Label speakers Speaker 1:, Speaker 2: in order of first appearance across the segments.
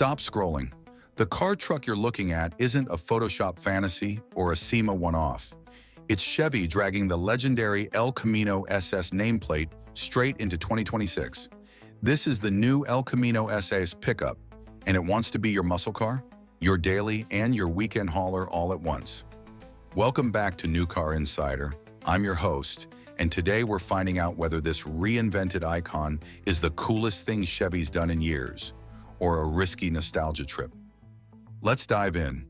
Speaker 1: Stop scrolling. The car truck you're looking at isn't a Photoshop fantasy or a SEMA one-off. It's Chevy dragging the legendary El Camino SS nameplate straight into 2026. This is the new El Camino SS pickup, and it wants to be your muscle car, your daily and your weekend hauler all at once. Welcome back to New Car Insider. I'm your host, and today we're finding out whether this reinvented icon is the coolest thing Chevy's done in years, or a risky nostalgia trip. Let's dive in.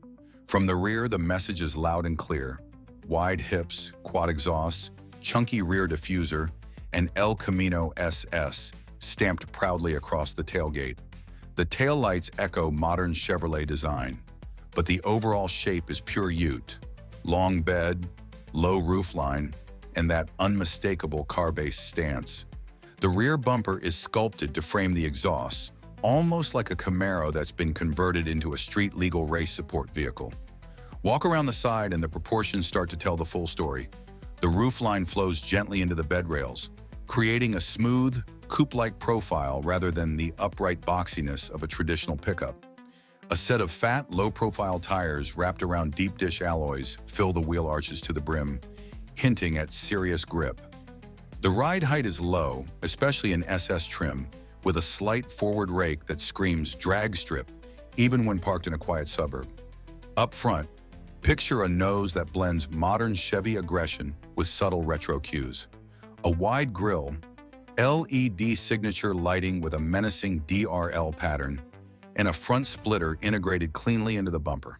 Speaker 1: From the rear, the message is loud and clear. Wide hips, quad exhausts, chunky rear diffuser, and El Camino SS stamped proudly across the tailgate. The taillights echo modern Chevrolet design, but the overall shape is pure Ute. Long bed, low roofline, and that unmistakable car-based stance. The rear bumper is sculpted to frame the exhaust, almost like a Camaro that's been converted into a street-legal race support vehicle. Walk around the side and the proportions start to tell the full story. The roofline flows gently into the bed rails, creating a smooth, coupe-like profile rather than the upright boxiness of a traditional pickup. A set of fat, low-profile tires wrapped around deep-dish alloys fill the wheel arches to the brim, hinting at serious grip. The ride height is low, especially in SS trim, with a slight forward rake that screams drag strip, even when parked in a quiet suburb. Up front, picture a nose that blends modern Chevy aggression with subtle retro cues. A wide grille, LED signature lighting with a menacing DRL pattern, and a front splitter integrated cleanly into the bumper.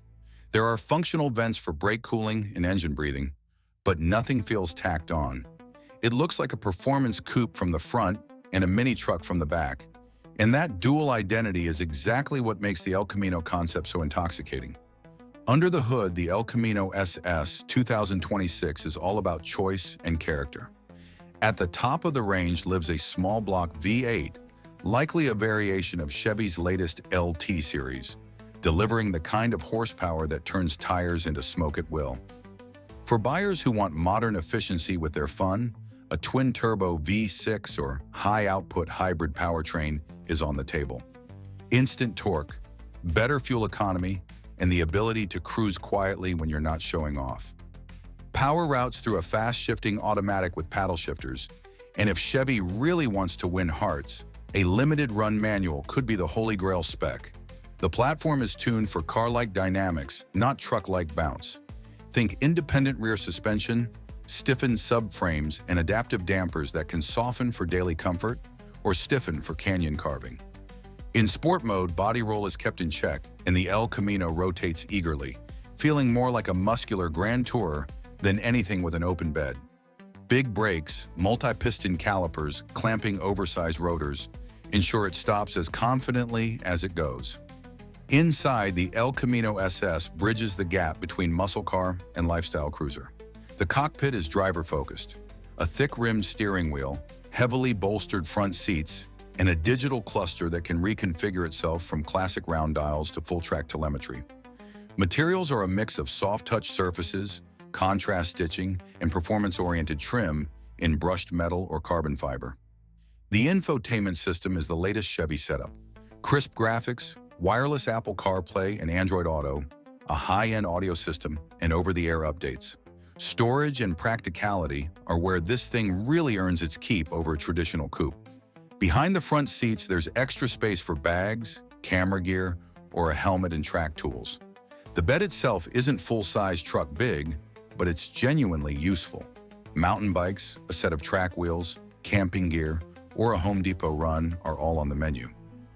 Speaker 1: There are functional vents for brake cooling and engine breathing, but nothing feels tacked on. It looks like a performance coupe from the front and a mini truck from the back. And that dual identity is exactly what makes the El Camino concept so intoxicating. Under the hood, the El Camino SS 2026 is all about choice and character. At the top of the range lives a small block V8, likely a variation of Chevy's latest LT series, delivering the kind of horsepower that turns tires into smoke at will. For buyers who want modern efficiency with their fun, a twin-turbo V6 or high-output hybrid powertrain is on the table. Instant torque, better fuel economy, and the ability to cruise quietly when you're not showing off. Power routes through a fast-shifting automatic with paddle shifters, and if Chevy really wants to win hearts, a limited-run manual could be the holy grail spec. The platform is tuned for car-like dynamics, not truck-like bounce. Think independent rear suspension, stiffened subframes, and adaptive dampers that can soften for daily comfort or stiffen for canyon carving. In sport mode, body roll is kept in check, and the El Camino rotates eagerly, feeling more like a muscular grand tourer than anything with an open bed. Big brakes, multi-piston calipers clamping oversized rotors ensure it stops as confidently as it goes. Inside, the El Camino SS bridges the gap between muscle car and lifestyle cruiser. The cockpit is driver-focused. A thick-rimmed steering wheel, heavily bolstered front seats, and a digital cluster that can reconfigure itself from classic round dials to full-track telemetry. Materials are a mix of soft-touch surfaces, contrast stitching, and performance-oriented trim in brushed metal or carbon fiber. The infotainment system is the latest Chevy setup. Crisp graphics, wireless Apple CarPlay and Android Auto, a high-end audio system, and over-the-air updates. Storage and practicality are where this thing really earns its keep over a traditional coupe. Behind the front seats, there's extra space for bags, camera gear, or a helmet and track tools. The bed itself isn't full-size truck big, but it's genuinely useful. Mountain bikes, a set of track wheels, camping gear, or a Home Depot run are all on the menu.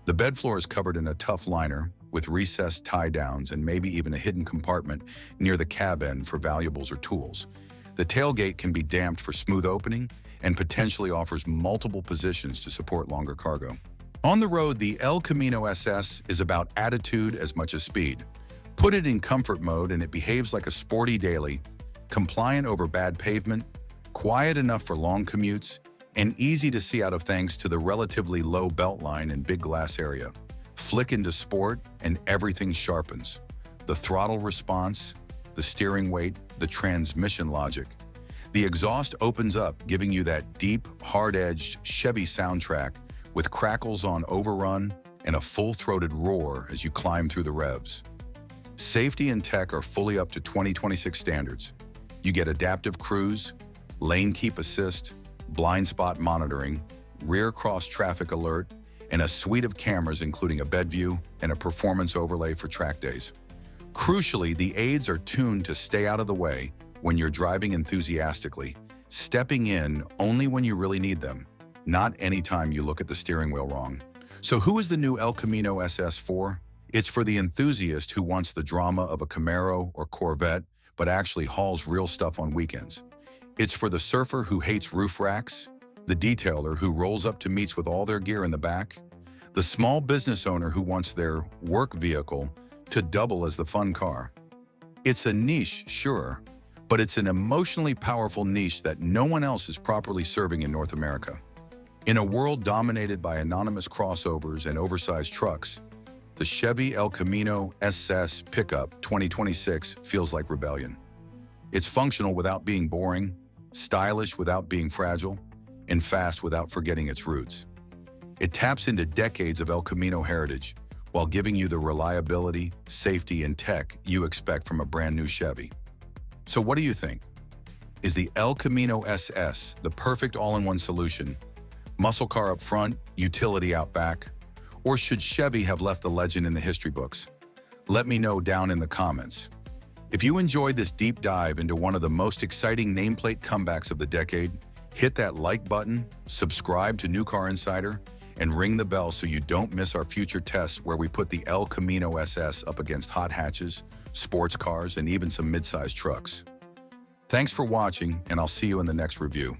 Speaker 1: The bed floor is covered in a tough liner with recessed tie-downs and maybe even a hidden compartment near the cab end for valuables or tools. The tailgate can be damped for smooth opening and potentially offers multiple positions to support longer cargo. On the road, the El Camino SS is about attitude as much as speed. Put it in comfort mode and it behaves like a sporty daily, compliant over bad pavement, quiet enough for long commutes, and easy to see out of thanks to the relatively low beltline and big glass area. Flick into sport and everything sharpens. The throttle response, the steering weight, the transmission logic. The exhaust opens up, giving you that deep, hard-edged Chevy soundtrack with crackles on overrun and a full-throated roar as you climb through the revs. Safety and tech are fully up to 2026 standards. You get adaptive cruise, lane keep assist, blind spot monitoring, rear cross traffic alert, and a suite of cameras including a bed view and a performance overlay for track days. Crucially, the aids are tuned to stay out of the way when you're driving enthusiastically, stepping in only when you really need them, not anytime you look at the steering wheel wrong. So who is the new El Camino SS for? It's for the enthusiast who wants the drama of a Camaro or Corvette, but actually hauls real stuff on weekends. It's for the surfer who hates roof racks, the detailer who rolls up to meets with all their gear in the back, the small business owner who wants their work vehicle to double as the fun car. It's a niche, sure, but it's an emotionally powerful niche that no one else is properly serving in North America. In a world dominated by anonymous crossovers and oversized trucks, the Chevy El Camino SS pickup 2026 feels like rebellion. It's functional without being boring, stylish without being fragile, and fast without forgetting its roots. It taps into decades of El Camino heritage while giving you the reliability, safety, and tech you expect from a brand new Chevy. So what do you think? Is the El Camino SS the perfect all-in-one solution? Muscle car up front, utility out back? Or should Chevy have left the legend in the history books? Let me know down in the comments. If you enjoyed this deep dive into one of the most exciting nameplate comebacks of the decade, hit that like button, subscribe to New Car Insider, and ring the bell so you don't miss our future tests where we put the El Camino SS up against hot hatches, sports cars, and even some mid-sized trucks. Thanks for watching, and I'll see you in the next review.